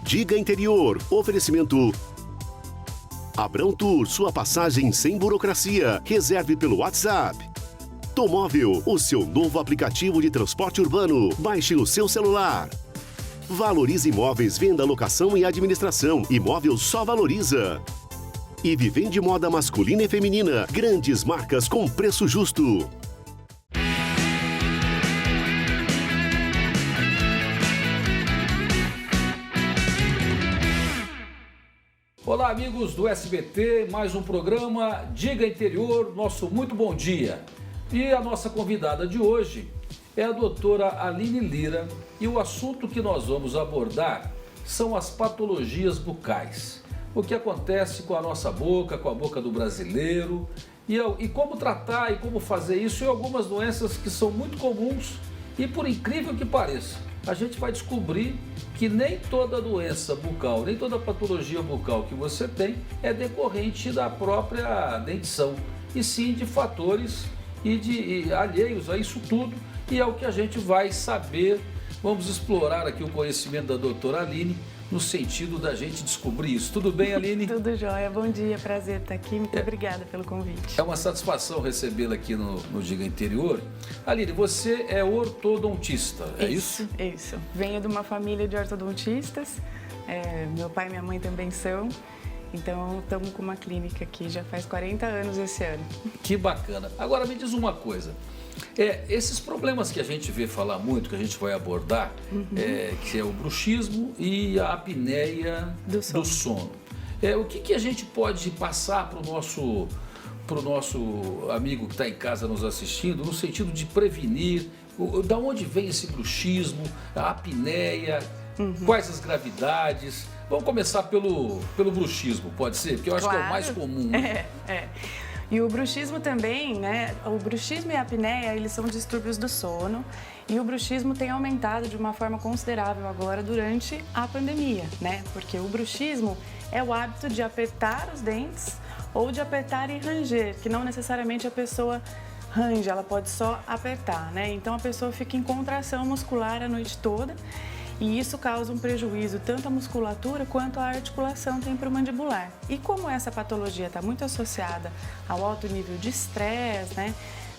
Diga Interior. Oferecimento Abrão Tour, sua passagem sem burocracia. Reserve pelo WhatsApp. Tomóvel, o seu novo aplicativo de transporte urbano. Baixe no seu celular. Valorize Imóveis, venda, locação e administração. Imóvel só valoriza. E Vivende Moda masculina e feminina. Grandes marcas com preço justo. Olá, amigos do SBT, mais um programa Diga Interior, nosso muito bom dia. E a nossa convidada de hoje é a doutora Aline Lira e o assunto que nós vamos abordar são as patologias bucais. O que acontece com a nossa boca, com a boca do brasileiro e como tratar e como fazer isso e algumas doenças que são muito comuns e, por incrível que pareça, a gente vai descobrir que nem toda doença bucal, nem toda patologia bucal que você tem é decorrente da própria dentição, e sim de fatores alheios a isso tudo, e é o que a gente vai saber. Vamos explorar aqui o conhecimento da doutora Aline no sentido da gente descobrir isso. Tudo bem, Aline? Tudo jóia, bom dia, prazer estar aqui, muito obrigada pelo convite. É uma satisfação recebê-la aqui no Diga Interior. Aline, você é ortodontista, é isso? Isso, venho de uma família de ortodontistas, meu pai e minha mãe também são, então estamos com uma clínica aqui já faz 40 anos esse ano. Que bacana. Agora me diz uma coisa, esses problemas que a gente vê falar muito, que a gente vai abordar, que é o bruxismo e a apneia do sono. O que a gente pode passar para o nosso amigo que está em casa nos assistindo, no sentido de prevenir, da onde vem esse bruxismo, a apneia, quais as gravidades? Vamos começar pelo bruxismo, pode ser? Porque eu acho que é o mais comum. E o bruxismo também, né? O bruxismo e a apneia, eles são distúrbios do sono. E o bruxismo tem aumentado de uma forma considerável agora durante a pandemia, né? Porque o bruxismo é o hábito de apertar os dentes ou de apertar e ranger, que não necessariamente a pessoa range, ela pode só apertar, né? Então a pessoa fica em contração muscular a noite toda. E isso causa um prejuízo tanto à musculatura quanto à articulação temporomandibular. E como essa patologia está muito associada ao alto nível de estresse, né?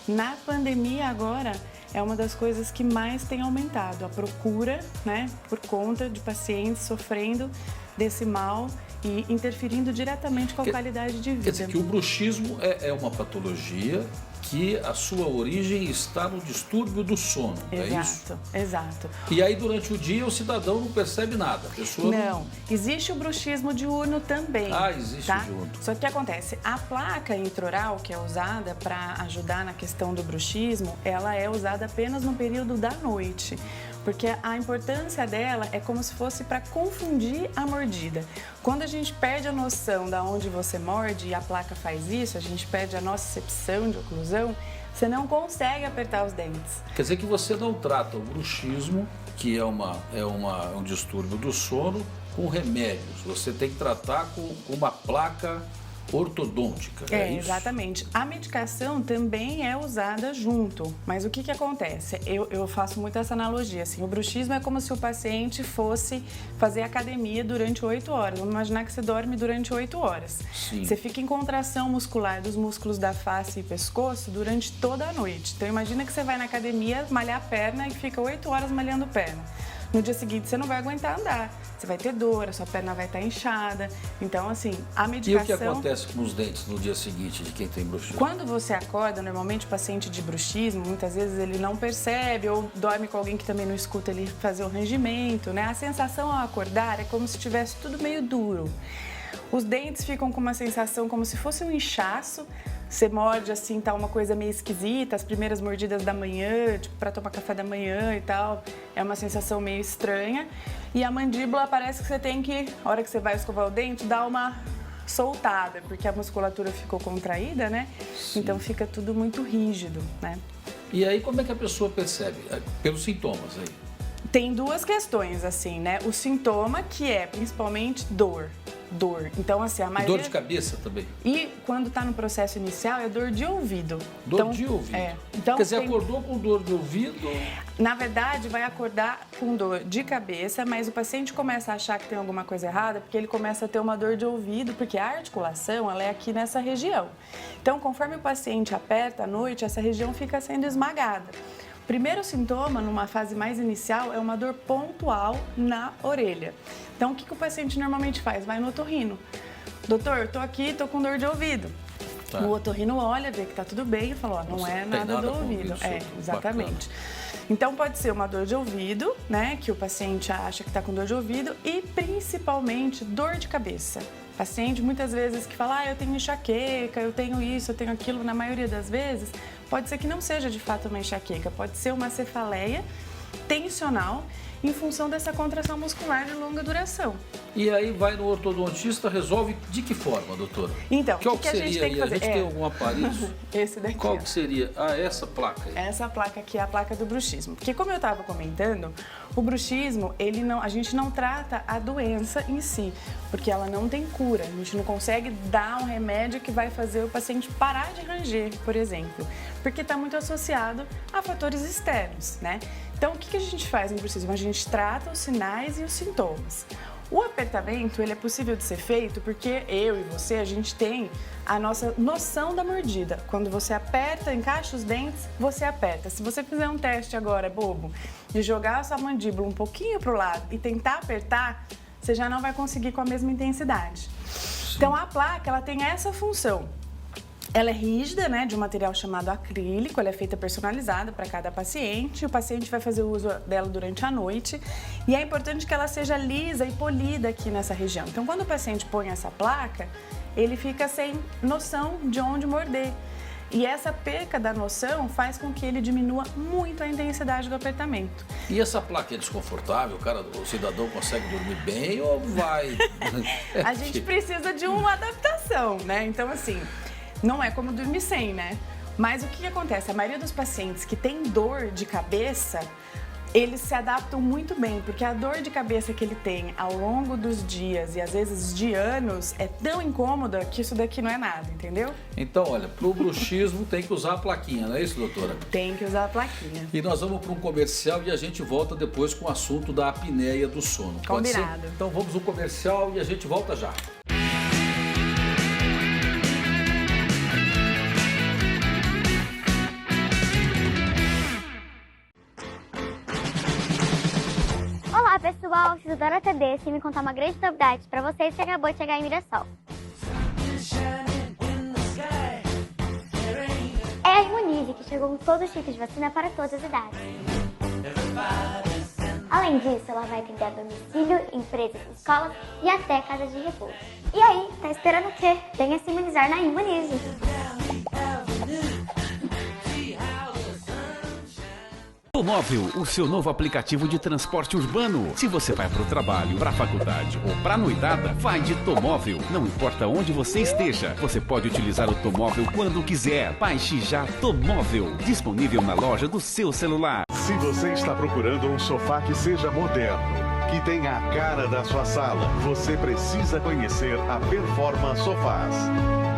Na pandemia agora é uma das coisas que mais tem aumentado a procura, né? Por conta de pacientes sofrendo desse mal e interferindo diretamente com a qualidade de vida. Quer dizer que o bruxismo é uma patologia que a sua origem está no distúrbio do sono, é isso? Exato. E aí durante o dia o cidadão não percebe nada, a pessoa não. Existe o bruxismo diurno também. Existe o diurno. Só que o que acontece? A placa intraoral que é usada para ajudar na questão do bruxismo, ela é usada apenas no período da noite. Porque a importância dela é como se fosse para confundir a mordida. Quando a gente perde a noção de onde você morde e a placa faz isso, a gente perde a nocicepção de oclusão, você não consegue apertar os dentes. Quer dizer que você não trata o bruxismo, que é um distúrbio do sono, com remédios. Você tem que tratar com uma placa ortodôntica, é isso? Exatamente. A medicação também é usada junto, mas o que acontece? Eu faço muito essa analogia, assim, o bruxismo é como se o paciente fosse fazer academia durante 8 horas. Vamos imaginar que você dorme durante 8 horas. Sim. Você fica em contração muscular dos músculos da face e pescoço durante toda a noite. Então imagina que você vai na academia malhar a perna e fica 8 horas malhando perna. No dia seguinte você não vai aguentar andar, você vai ter dor, a sua perna vai estar inchada. Então, assim, a medicação... E o que acontece com os dentes no dia seguinte de quem tem bruxismo? Quando você acorda, normalmente o paciente de bruxismo, muitas vezes ele não percebe ou dorme com alguém que também não escuta ele fazer o rangimento, né? A sensação ao acordar é como se tivesse tudo meio duro. Os dentes ficam com uma sensação como se fosse um inchaço. Você morde assim, tá uma coisa meio esquisita, as primeiras mordidas da manhã, tipo para tomar café da manhã e tal, é uma sensação meio estranha. E a mandíbula parece que você tem que, na hora que você vai escovar o dente, dar uma soltada, porque a musculatura ficou contraída, né? Sim. Então fica tudo muito rígido, né? E aí como é que a pessoa percebe? Pelos sintomas aí? Tem duas questões, assim, né? O sintoma, que é principalmente dor. dor. Então, assim, a maioria... Dor de cabeça também? E quando está no processo inicial, é dor de ouvido. Dor de ouvido? Então, quer dizer, acordou com dor de ouvido? Na verdade, vai acordar com dor de cabeça, mas o paciente começa a achar que tem alguma coisa errada porque ele começa a ter uma dor de ouvido, porque a articulação, ela é aqui nessa região. Então, conforme o paciente aperta à noite, essa região fica sendo esmagada. O primeiro sintoma, numa fase mais inicial, é uma dor pontual na orelha. Então, o que o paciente normalmente faz? Vai no otorrino. Doutor, eu tô aqui, tô com dor de ouvido. Tá. O otorrino olha, vê que tá tudo bem e fala, ó, não é nada do ouvido. Exatamente. Bacana. Então, pode ser uma dor de ouvido, né, que o paciente acha que está com dor de ouvido e, principalmente, dor de cabeça. Paciente, muitas vezes, que fala, eu tenho enxaqueca, eu tenho isso, eu tenho aquilo, na maioria das vezes, pode ser que não seja, de fato, uma enxaqueca, pode ser uma cefaleia tensional em função dessa contração muscular de longa duração. E aí vai no ortodontista, resolve de que forma, doutora? Então, o que a gente tem que fazer? A gente tem algum aparelho? Esse daqui. Qual que seria? Essa placa aí. Essa placa aqui é a placa do bruxismo. Porque, como eu estava comentando, o bruxismo, a gente não trata a doença em si, porque ela não tem cura. A gente não consegue dar um remédio que vai fazer o paciente parar de ranger, por exemplo, porque está muito associado a fatores externos, né? Então, o que a gente faz no bruxismo? A gente trata os sinais e os sintomas. O apertamento, ele é possível de ser feito porque eu e você, a gente tem a nossa noção da mordida. Quando você aperta, encaixa os dentes, você aperta. Se você fizer um teste agora, bobo, de jogar a sua mandíbula um pouquinho para o lado e tentar apertar, você já não vai conseguir com a mesma intensidade. Então, a placa, ela tem essa função. Ela é rígida, né, de um material chamado acrílico, ela é feita personalizada para cada paciente. O paciente vai fazer uso dela durante a noite e é importante que ela seja lisa e polida aqui nessa região. Então, quando o paciente põe essa placa, ele fica sem noção de onde morder. E essa perca da noção faz com que ele diminua muito a intensidade do apertamento. E essa placa é desconfortável? O cidadão consegue dormir bem ou vai... A gente precisa de uma adaptação, né? Então, assim... Não é como dormir sem, né? Mas o que acontece? A maioria dos pacientes que tem dor de cabeça, eles se adaptam muito bem, porque a dor de cabeça que ele tem ao longo dos dias e às vezes de anos é tão incômoda que isso daqui não é nada, entendeu? Então, olha, pro bruxismo tem que usar a plaquinha, não é isso, doutora? Tem que usar a plaquinha. E nós vamos para um comercial e a gente volta depois com o assunto da apneia do sono. Combinado. Então vamos no comercial e a gente volta já. Olá pessoal, sou a Dora Tedeschi e me contar uma grande novidade para vocês que acabou de chegar em Mirassol. É a Imunize, que chegou com todo tipo de vacina para todas as idades. Além disso, ela vai atender a domicílio, empresas, escolas e até casas de repouso. E aí, tá esperando o quê? Venha se imunizar na Imunize. Tomóvel, o seu novo aplicativo de transporte urbano. Se você vai para o trabalho, para a faculdade ou para a noitada, vai de Tomóvel. Não importa onde você esteja, você pode utilizar o Tomóvel quando quiser. Baixe já Tomóvel, disponível na loja do seu celular. Se você está procurando um sofá que seja moderno, que tenha a cara da sua sala, você precisa conhecer a Performa Sofás.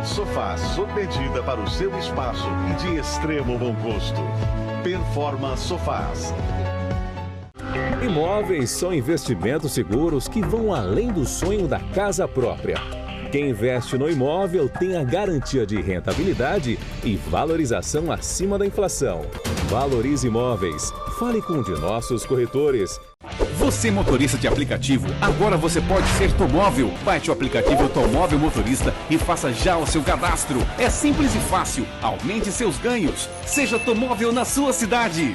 Sofás sob medida para o seu espaço e de extremo bom gosto. Performa Sofás. Imóveis são investimentos seguros que vão além do sonho da casa própria. Quem investe no imóvel tem a garantia de rentabilidade e valorização acima da inflação. Valorize Imóveis. Fale com um de nossos corretores. Você motorista de aplicativo, agora você pode ser Tomóvel. Baixe o aplicativo Tomóvel Motorista e faça já o seu cadastro. É simples e fácil. Aumente seus ganhos. Seja Tomóvel na sua cidade.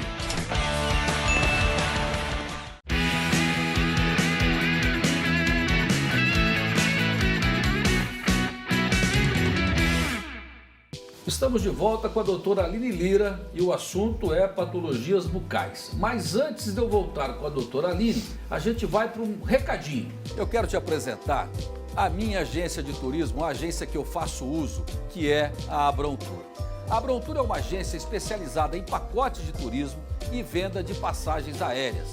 Estamos de volta com a doutora Aline Lira e o assunto é patologias bucais. Mas antes de eu voltar com a doutora Aline, a gente vai para um recadinho. Eu quero te apresentar a minha agência de turismo, a agência que eu faço uso, que é a Abrontour. A Abrontour é uma agência especializada em pacotes de turismo e venda de passagens aéreas,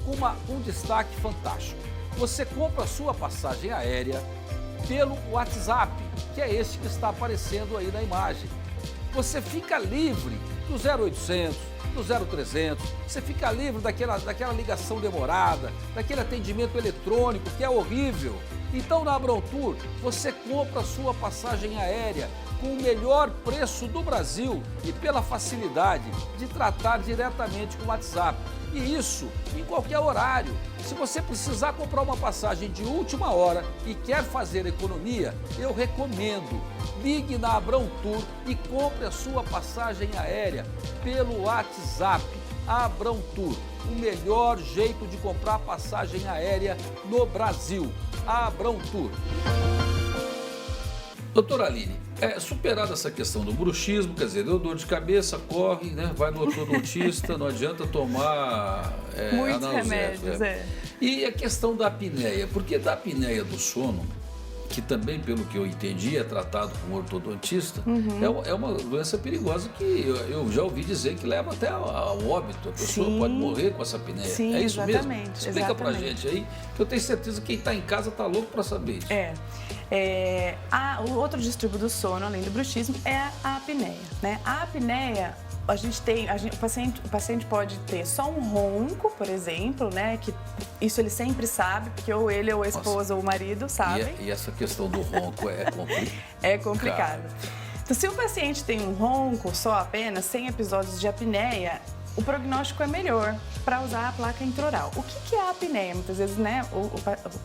com um destaque fantástico. você compra a sua passagem aérea pelo WhatsApp, que é esse que está aparecendo aí na imagem. Você fica livre do 0800, do 0300, você fica livre daquela ligação demorada, daquele atendimento eletrônico que é horrível. Então na Abrontour você compra a sua passagem aérea com o melhor preço do Brasil e pela facilidade de tratar diretamente com o WhatsApp. E isso em qualquer horário. Se você precisar comprar uma passagem de última hora e quer fazer economia, eu recomendo. Ligue na Abrontour e compre a sua passagem aérea pelo WhatsApp. Abrontour, o melhor jeito de comprar passagem aérea no Brasil. Abrontour. Doutora Aline, superada essa questão do bruxismo, quer dizer, deu dor de cabeça, corre, né? Vai no ortodontista, não adianta tomar muitos analgésico, remédios, E a questão da apneia, porque da apneia do sono, que também, pelo que eu entendi, é tratado com ortodontista, é uma doença perigosa que eu já ouvi dizer que leva até ao óbito. A pessoa pode morrer com essa apneia. Sim, é isso exatamente, mesmo? Explica pra gente aí, que eu tenho certeza que quem está em casa está louco para saber isso. O outro distúrbio do sono, além do bruxismo, é a apneia, né? A apneia, o paciente pode ter só um ronco, por exemplo, né? Que isso ele sempre sabe, porque ou ele ou a esposa ou o marido sabem. E essa questão do ronco é complicado. É complicado. Então, se o paciente tem um ronco só apenas, sem episódios de apneia, o prognóstico é melhor para usar a placa intraoral. O que é a apneia? Muitas vezes, né, o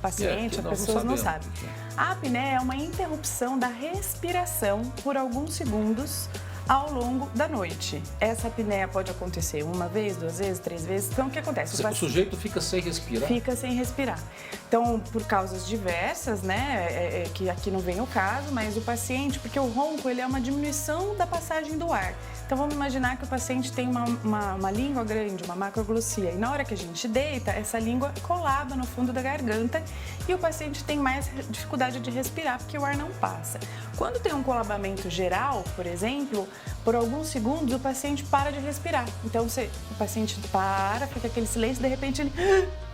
paciente, as pessoas não sabem. A apneia é uma interrupção da respiração por alguns segundos ao longo da noite. Essa apneia pode acontecer uma vez, 2 vezes, 3 vezes. Então, o que acontece? O sujeito fica sem respirar? Fica sem respirar. Então, por causas diversas, né, que aqui não vem o caso, mas o paciente, porque o ronco, ele é uma diminuição da passagem do ar. Então, vamos imaginar que o paciente tem uma língua grande, uma macroglossia, e na hora que a gente deita, essa língua colada no fundo da garganta e o paciente tem mais dificuldade de respirar, porque o ar não passa. Quando tem um colabamento geral, por exemplo, por alguns segundos o paciente para de respirar. Então, o paciente para, fica aquele silêncio, de repente ele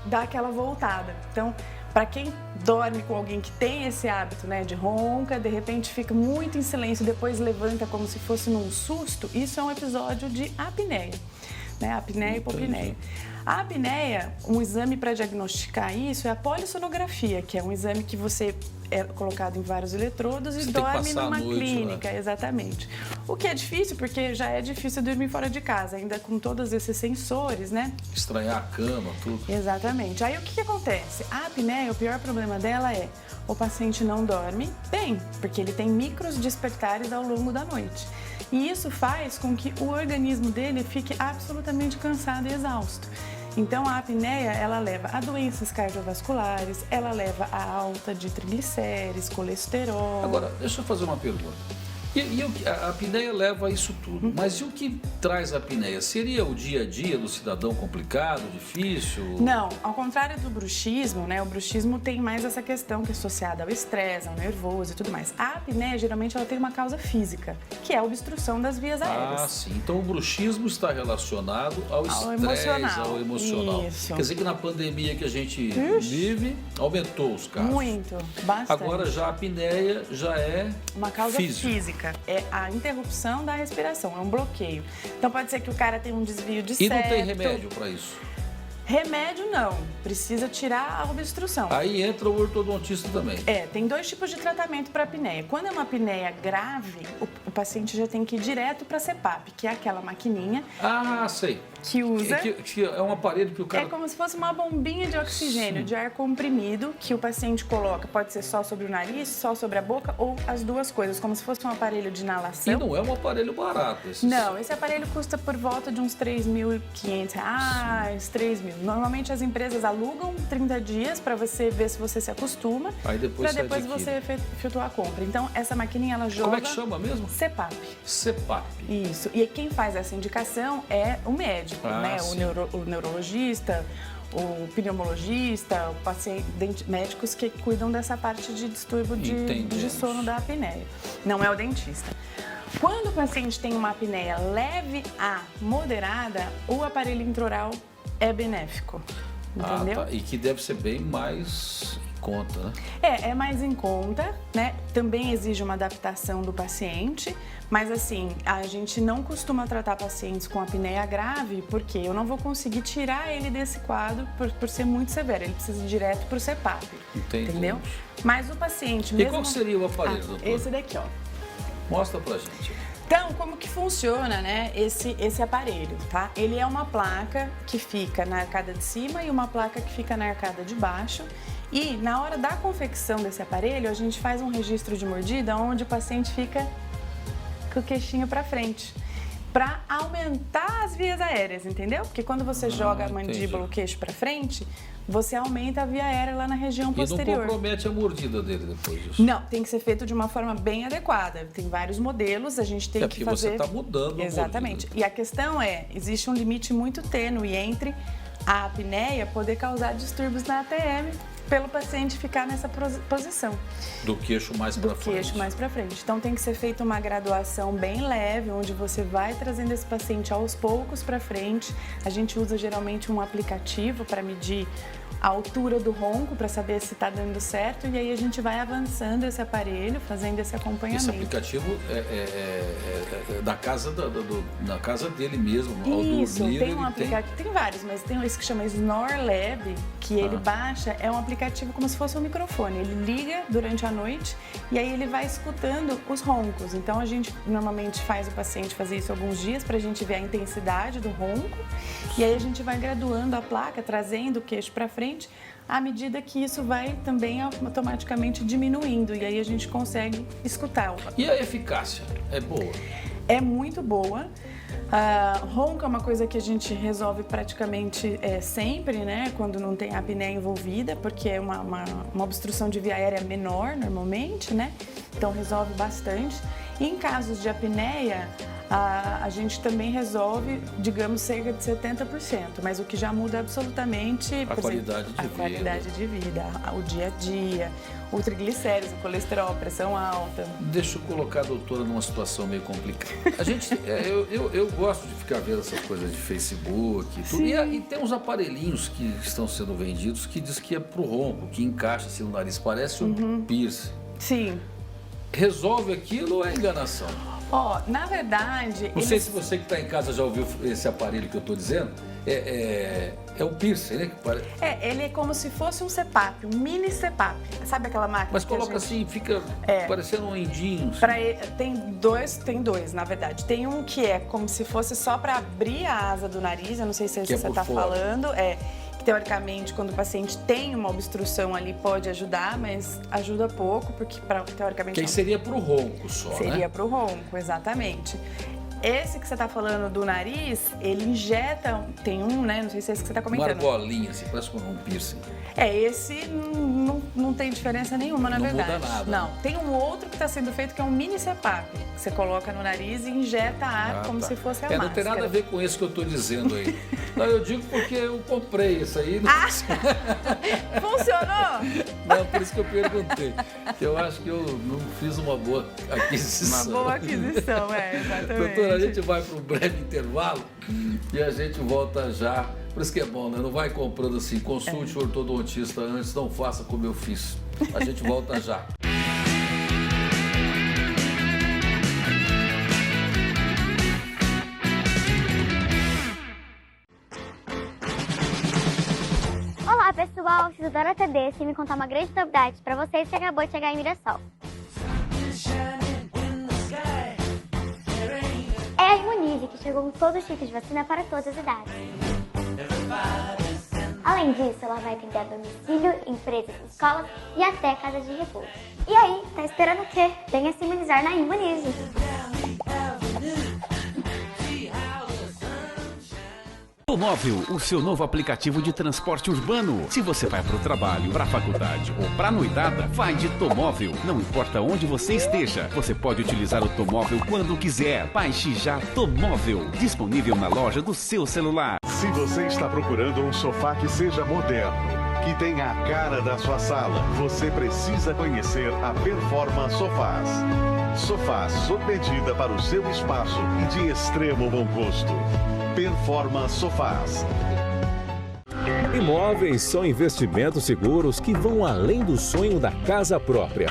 dá aquela voltada. Então, para quem dorme com alguém que tem esse hábito, né, de ronca, de repente fica muito em silêncio, depois levanta como se fosse num susto, isso é um episódio de apneia, né, apneia e hipopneia. A apneia, um exame para diagnosticar isso é a polissonografia, que é um exame que você é colocado em vários eletrodos e dorme numa clínica, exatamente. O que é difícil, porque já é difícil dormir fora de casa, ainda com todos esses sensores, né? Estranhar a cama, tudo. Exatamente. Aí o que acontece? A apneia, o pior problema dela é o paciente não dorme bem, porque ele tem micros despertares ao longo da noite. E isso faz com que o organismo dele fique absolutamente cansado e exausto. Então, a apneia, ela leva a doenças cardiovasculares, ela leva a alta de triglicérides, colesterol. Agora, deixa eu fazer uma pergunta. A apneia leva a isso tudo, mas e o que traz a apneia? Seria o dia a dia do cidadão complicado, difícil? Não, ao contrário do bruxismo, né? O bruxismo tem mais essa questão que é associada ao estresse, ao nervoso e tudo mais. A apneia, geralmente, ela tem uma causa física, que é a obstrução das vias aéreas. Ah, sim. Então, o bruxismo está relacionado ao estresse, ao emocional. Isso. Quer dizer que na pandemia que a gente vive, aumentou os casos. Muito, bastante. Agora, já a apneia já é uma causa física. É a interrupção da respiração, é um bloqueio. Então pode ser que o cara tenha um desvio de septo. E não tem remédio para isso? Remédio não, precisa tirar a obstrução. Aí entra o ortodontista também. Tem 2 tipos de tratamento para apneia. Quando é uma apneia grave, o paciente já tem que ir direto para a CPAP, que é aquela maquininha. Ah, sei. Que usa... Que é um aparelho que o cara... É como se fosse uma bombinha de oxigênio, de ar comprimido, que o paciente coloca, pode ser só sobre o nariz, só sobre a boca, ou as duas coisas, como se fosse um aparelho de inalação. E não é um aparelho barato. Não, esse aparelho custa por volta de uns R$3.500, R$3.000. Normalmente as empresas alugam 30 dias para você ver se você se acostuma, para depois você efetuar a compra. Então, essa maquininha, ela joga... Como é que chama mesmo? CPAP. CPAP. Isso. E quem faz essa indicação é o médico, né? O neurologista, o pneumologista, o paciente, médicos que cuidam dessa parte de distúrbio de sono da apneia. Não é o dentista. Quando o paciente tem uma apneia leve a moderada, o aparelho intraoral é benéfico. entendeu? Ah, tá. E que deve ser bem mais em conta, né? É mais em conta, né? Também exige uma adaptação do paciente, mas assim, a gente não costuma tratar pacientes com apneia grave, porque eu não vou conseguir tirar ele desse quadro por ser muito severo, ele precisa ir direto para o CPAP, entendeu? Mas o paciente mesmo... E qual seria o aparelho, doutor? Esse daqui, ó. Mostra pra gente. Então, como que funciona, né, esse aparelho, tá? Ele é uma placa que fica na arcada de cima e uma placa que fica na arcada de baixo. E na hora da confecção desse aparelho, a gente faz um registro de mordida onde o paciente fica com o queixinho para frente, para aumentar as vias aéreas, entendeu? Porque quando você joga a mandíbula, o queixo para frente, você aumenta a via aérea lá na região posterior. E não compromete a mordida dele depois disso? Não, tem que ser feito de uma forma bem adequada. Tem vários modelos, a gente tem que fazer... porque você está mudando a Exatamente. mordida. E a questão é, existe um limite muito tênue entre a apneia poder causar distúrbios na ATM pelo paciente ficar nessa posição. Do queixo mais para frente. Do queixo mais para frente. Então tem que ser feita uma graduação bem leve, onde você vai trazendo esse paciente aos poucos para frente. A gente usa geralmente um aplicativo para medir a altura do ronco, para saber se está dando certo, e aí a gente vai avançando esse aparelho, fazendo esse acompanhamento. Esse aplicativo é da casa, na casa dele mesmo, ao Isso, dormir, tem um aplicativo, tem vários, mas tem esse que chama Snore Lab, que ele baixa, é um aplicativo como se fosse um microfone. Ele liga durante a noite e aí ele vai escutando os roncos. Então a gente normalmente faz o paciente fazer isso alguns dias para a gente ver a intensidade do ronco, e aí a gente vai graduando a placa, trazendo o queixo para frente, à medida que isso vai também automaticamente diminuindo, e aí a gente consegue escutar. E a eficácia? É boa? É muito boa. Ronco é uma coisa que a gente resolve praticamente sempre, né? Quando não tem apneia envolvida, porque é uma obstrução de via aérea menor normalmente, né? Então resolve bastante. E em casos de apneia, a gente também resolve, digamos, cerca de 70%, mas o que já muda absolutamente, a qualidade de vida, o dia a dia, o triglicéridos, o colesterol, a pressão alta. Deixa eu colocar a doutora numa situação meio complicada. A gente, eu gosto de ficar vendo essas coisas de Facebook e tudo. E tem uns aparelhinhos que estão sendo vendidos que diz que é pro ronco, que encaixa assim no nariz, parece um piercing. Sim. Resolve aquilo ou é enganação? Na verdade... Não sei se você que está em casa já ouviu esse aparelho que eu estou dizendo. É o piercing, né? Ele é como se fosse um CPAP, um mini CPAP. Sabe aquela máquina? Mas coloca assim, fica parecendo um endinho. Assim. Tem dois, na verdade. Tem um que é como se fosse só para abrir a asa do nariz, eu não sei se é isso que você está falando. Teoricamente, quando o paciente tem uma obstrução ali, pode ajudar, mas ajuda pouco, porque teoricamente... Que seria para o ronco só, né? Seria para o ronco, exatamente. Esse que você está falando do nariz, ele injeta, tem um, né? Não sei se é esse que você está comentando. Uma argolinha, assim, parece um piercing. Esse não tem diferença nenhuma, na verdade. Não muda nada. Não, tem um outro que está sendo feito que é um mini CPAP, que você coloca no nariz e injeta ar como se fosse a máscara. Não tem nada a ver com isso que eu estou dizendo aí. Não, eu digo porque eu comprei isso aí. Funcionou? Não, por isso que eu perguntei. Eu acho que eu não fiz uma boa aquisição. Uma boa aquisição, exatamente. Doutora, a gente vai para um breve intervalo e a gente volta já. Por isso que é bom, né? Não vai comprando assim, consulte o ortodontista antes, não faça como eu fiz. A gente volta já. Olá pessoal, eu sou a Dora Tedeschi e me contar uma grande novidade para vocês que acabou de chegar em Mirassol. É a Imunize, que chegou com todo tipo de vacina para todas as idades. Além disso, ela vai atender a domicílio, empresas, escolas e até casas de repouso. E aí, tá esperando o quê? Venha se imunizar na Imunize. Tomóvel, o seu novo aplicativo de transporte urbano. Se você vai para o trabalho, para a faculdade ou para a noitada, vai de Tomóvel. Não importa onde você esteja, você pode utilizar o Tomóvel quando quiser. Baixe já Tomóvel, disponível na loja do seu celular. Se você está procurando um sofá que seja moderno, que tenha a cara da sua sala, você precisa conhecer a Performa Sofás. Sofás sob medida para o seu espaço e de extremo bom gosto. Performa Sofás. Imóveis são investimentos seguros que vão além do sonho da casa própria.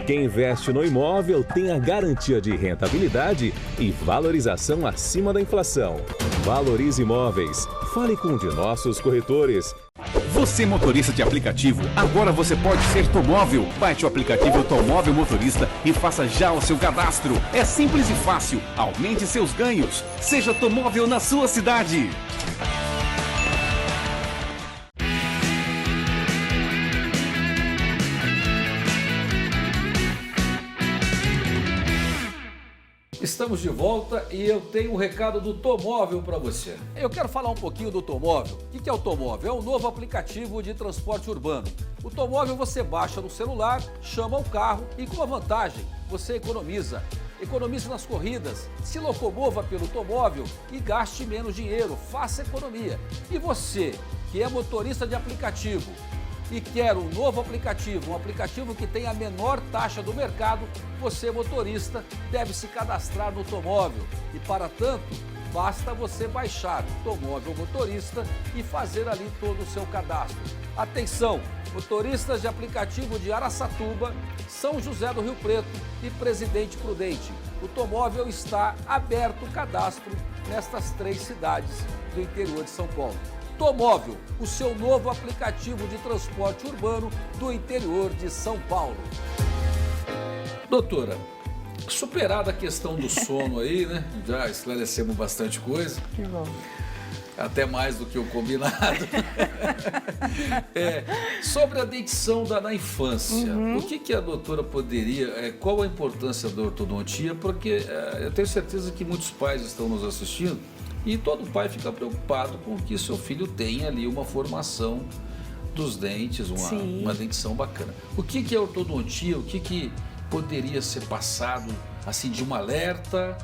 Quem investe no imóvel tem a garantia de rentabilidade e valorização acima da inflação. Valorize Imóveis. Fale com um de nossos corretores. Você motorista de aplicativo, agora você pode ser Tomóvel. Baixe o aplicativo Tomóvel Motorista e faça já o seu cadastro. É simples e fácil. Aumente seus ganhos. Seja Tomóvel na sua cidade. Estamos de volta e eu tenho um recado do Tomóvel para você. Eu quero falar um pouquinho do Tomóvel. O que é o Tomóvel? É um novo aplicativo de transporte urbano. O Tomóvel você baixa no celular, chama o carro e com a vantagem você economiza. Economize nas corridas, se locomova pelo Tomóvel e gaste menos dinheiro, faça economia. E você, que é motorista de aplicativo e quer um novo aplicativo, um aplicativo que tem a menor taxa do mercado, você, motorista, deve se cadastrar no Tomóvel. E para tanto, basta você baixar o Tomóvel Motorista e fazer ali todo o seu cadastro. Atenção, motoristas de aplicativo de Araçatuba, São José do Rio Preto e Presidente Prudente. O Tomóvel está aberto o cadastro nestas 3 cidades do interior de São Paulo. Tomóvel, o seu novo aplicativo de transporte urbano do interior de São Paulo. Doutora, superada a questão do sono aí, né? Já esclarecemos bastante coisa. Que bom. Até mais do que o combinado. Sobre a dentição na infância, o que a doutora poderia, qual a importância da ortodontia? Porque eu tenho certeza que muitos pais estão nos assistindo e todo pai fica preocupado com que seu filho tenha ali uma formação dos dentes, uma dentição bacana. O que é ortodontia? O que poderia ser passado assim de um alerta?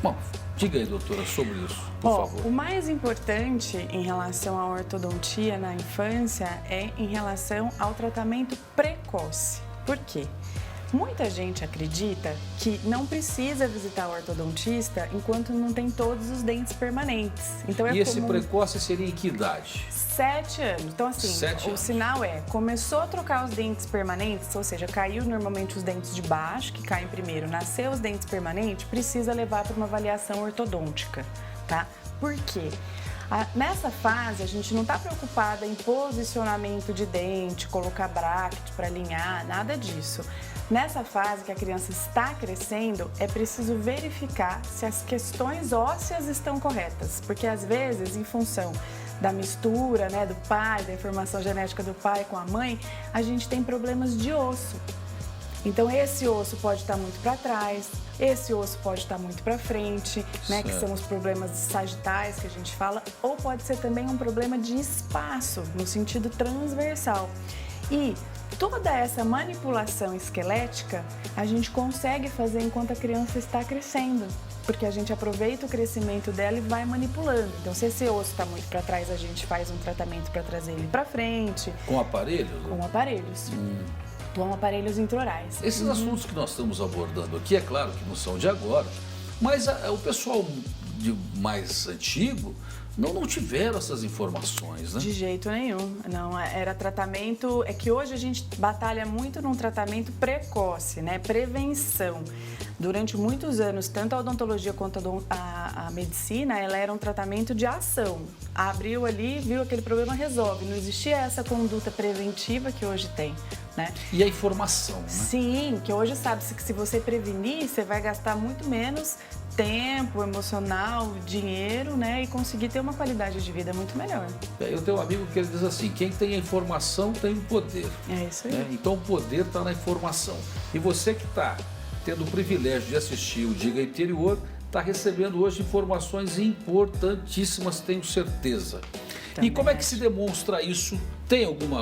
Bom, diga aí, doutora, sobre isso, por favor. O mais importante em relação à ortodontia na infância é em relação ao tratamento precoce. Por quê? Muita gente acredita que não precisa visitar o ortodontista enquanto não tem todos os dentes permanentes. Então e esse precoce seria em que idade? 7 anos. Então, assim, 7 anos. O sinal começou a trocar os dentes permanentes, ou seja, caiu normalmente os dentes de baixo, que caem primeiro, nasceu os dentes permanentes, precisa levar para uma avaliação ortodôntica, tá? Por quê? Nessa fase, a gente não está preocupada em posicionamento de dente, colocar bracket para alinhar, nada disso. Nessa fase que a criança está crescendo, é preciso verificar se as questões ósseas estão corretas, porque às vezes, em função da mistura, né, do pai, da informação genética do pai com a mãe, a gente tem problemas de osso. Então, esse osso pode estar muito para trás, esse osso pode estar muito para frente, né, que são os problemas sagitais que a gente fala, ou pode ser também um problema de espaço, no sentido transversal. E toda essa manipulação esquelética a gente consegue fazer enquanto a criança está crescendo, porque a gente aproveita o crescimento dela e vai manipulando. Então, se esse osso está muito para trás, a gente faz um tratamento para trazer ele para frente. Com aparelhos? Com aparelhos. Com aparelhos intraorais. Esses assuntos que nós estamos abordando aqui, é claro que não são de agora, mas o pessoal mais antigo não tiveram essas informações, né? De jeito nenhum. Não, era tratamento... É que hoje a gente batalha muito num tratamento precoce, né? Prevenção. Durante muitos anos, tanto a odontologia quanto a medicina, ela era um tratamento de ação. Abriu ali, viu aquele problema, resolve. Não existia essa conduta preventiva que hoje tem, né? E a informação, né? Sim, que hoje sabe-se que se você prevenir, você vai gastar muito menos tempo, emocional, dinheiro, né? E conseguir ter uma qualidade de vida muito melhor. Eu tenho um amigo que ele diz assim, quem tem a informação tem o poder. É isso aí. Né? Então o poder está na informação. E você que está tendo o privilégio de assistir o Diga Interior, está recebendo hoje informações importantíssimas, tenho certeza. Também. E como é que se demonstra isso? Tem algum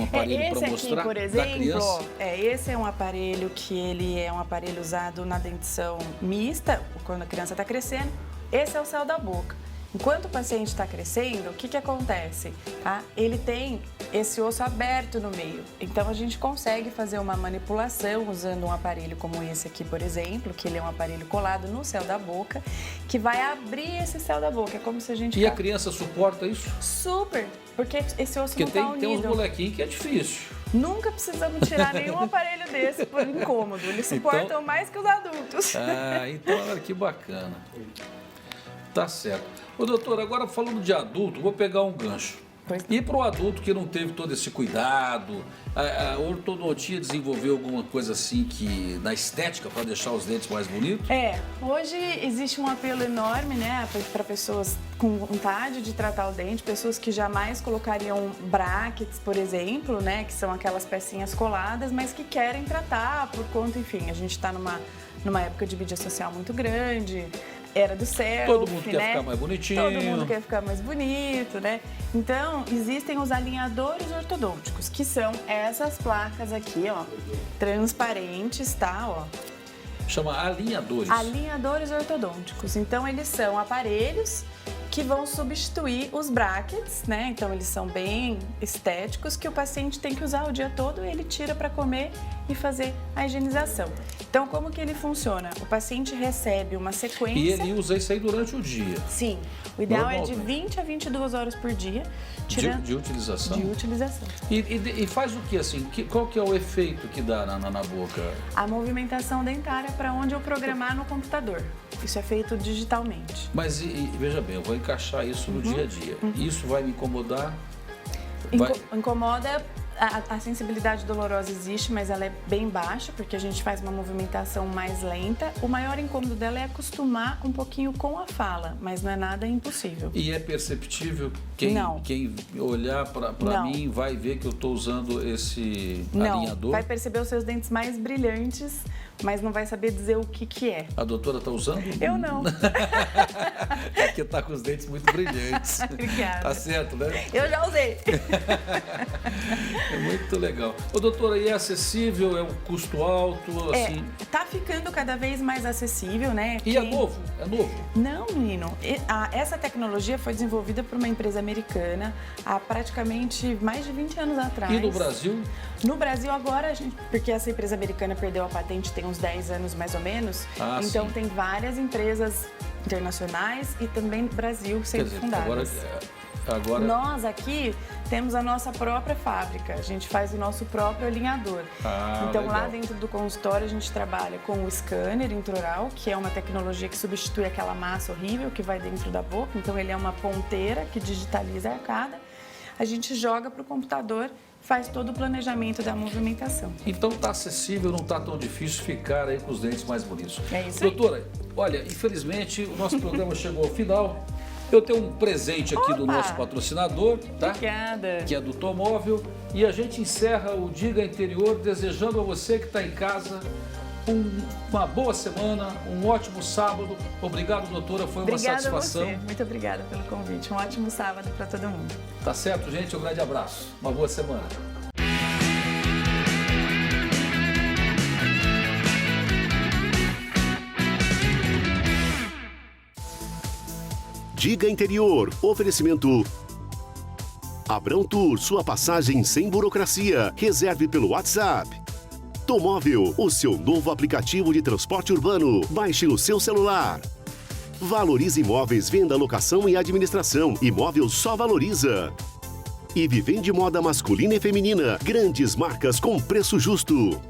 aparelho para mostrar? Aqui, por exemplo, esse é um aparelho que ele é um aparelho usado na dentição mista, quando a criança está crescendo. Esse é o céu da boca. Enquanto o paciente está crescendo, o que acontece? Tá? Ele tem esse osso aberto no meio. Então a gente consegue fazer uma manipulação usando um aparelho como esse aqui, por exemplo, que ele é um aparelho colado no céu da boca, que vai abrir esse céu da boca. É como se a gente... E a criança suporta isso? Super! Porque esse osso Porque não está unido. tem uns molequinhos que é difícil. Nunca precisamos tirar nenhum aparelho desse por incômodo. Eles suportam Então... mais que os adultos. Ah, então olha que bacana. Tá certo. Ô, doutor, agora falando de adulto, vou pegar um gancho. Pois E para o adulto que não teve todo esse cuidado, a ortodontia desenvolveu alguma coisa assim que na estética para deixar os dentes mais bonitos? Hoje existe um apelo enorme, né, para pessoas com vontade de tratar o dente, pessoas que jamais colocariam brackets, por exemplo, né, que são aquelas pecinhas coladas, mas que querem tratar por conta, enfim, a gente está numa época de mídia social muito grande. Era do selfie, Todo mundo quer né? ficar mais bonitinho. Todo mundo quer ficar mais bonito, né? Então, existem os alinhadores ortodônticos, que são essas placas aqui, ó, transparentes, tá? Ó. Chama alinhadores. Alinhadores ortodônticos. Então, eles são aparelhos que vão substituir os brackets, né? Então, eles são bem estéticos, que o paciente tem que usar o dia todo e ele tira para comer e fazer a higienização. Então, como que ele funciona? O paciente recebe uma sequência... E ele usa isso aí durante o dia? Sim. O ideal Normal, é de 20 a 22 horas por dia. De utilização? De utilização. E faz o que assim? Qual que é o efeito que dá na boca? A movimentação dentária para onde eu programar no computador. Isso é feito digitalmente. Mas veja bem, eu vou encaixar isso no dia a dia. Isso vai me incomodar? Incomoda, a sensibilidade dolorosa existe, mas ela é bem baixa, porque a gente faz uma movimentação mais lenta. O maior incômodo dela é acostumar um pouquinho com a fala, mas não é nada impossível. E é perceptível? Quem olhar para mim vai ver que eu estou usando esse alinhador? Não, vai perceber os seus dentes mais brilhantes, mas não vai saber dizer o que é. A doutora está usando? Eu não. É que está com os dentes muito brilhantes. Obrigada. Tá certo, né? Eu já usei. É muito legal. Ô, doutora, e é acessível? É um custo alto? Assim? Tá ficando cada vez mais acessível, né? E é novo? É novo? Não, menino. Essa tecnologia foi desenvolvida por uma empresa americana há praticamente mais de 20 anos atrás. E no Brasil? No Brasil agora, porque essa empresa americana perdeu a patente tem uns 10 anos mais ou menos. Então sim. tem várias empresas internacionais e também no Brasil sendo fundadas. Agora... Nós aqui temos a nossa própria fábrica, a gente faz o nosso próprio alinhador. Então legal. Lá dentro do consultório a gente trabalha com o scanner intraoral, que é uma tecnologia que substitui aquela massa horrível que vai dentro da boca. Então ele é uma ponteira que digitaliza a arcada. A gente joga para o computador, faz todo o planejamento da movimentação. Então está acessível, não está tão difícil ficar aí com os dentes mais bonitos. É isso aí. Doutora, olha, infelizmente o nosso programa chegou ao final. Eu tenho um presente aqui do nosso patrocinador, tá? Obrigada. Que é do Tomóvel. E a gente encerra o Diga Interior desejando a você que está em casa uma boa semana, um ótimo sábado. Obrigado, doutora, foi uma satisfação. Obrigada a você. Muito obrigada pelo convite. Um ótimo sábado para todo mundo. Tá certo, gente? Um grande abraço. Uma boa semana. Diga Interior, oferecimento Abrão Tour, sua passagem sem burocracia. Reserve pelo WhatsApp. Tomóvel, o seu novo aplicativo de transporte urbano. Baixe no seu celular. Valorize Imóveis, venda, locação e administração. Imóvel só valoriza. E Vivende Moda masculina e feminina. Grandes marcas com preço justo.